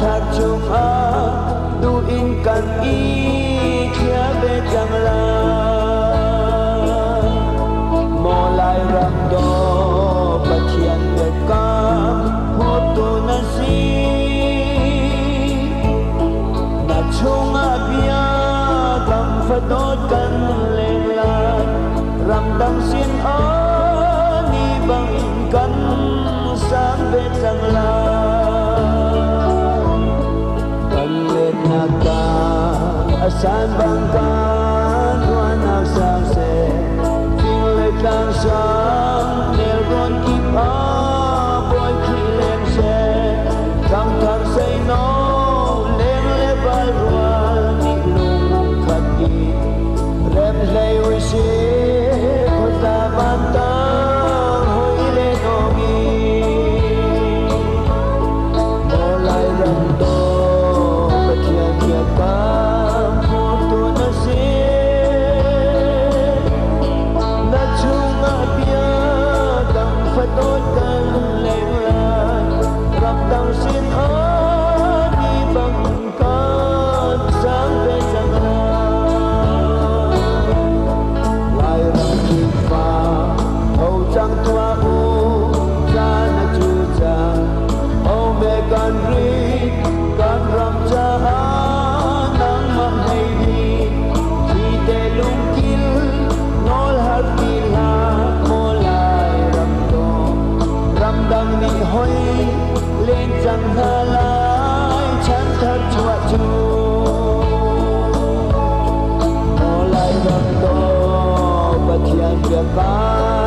thật chung đủ in cần ý chia về chẳng là mò lại rằm đô và thiền về cam hốt tu na si na chung bia cầm phật đốt cần lên là rằm đăng xin ni bằng cần sáng về chẳng là cần lên naga asan bangkan ruanak sang se ting lệ tang sang nel ron kim boy khi lên se cam thang say no lên le bai ruan ni lung khát đi rem lay uy si khota banta hoi le nogi mo lai ram do lên chẳng thơ lại chẳng thật chua chua mô lại rằm đô và thiền việc ba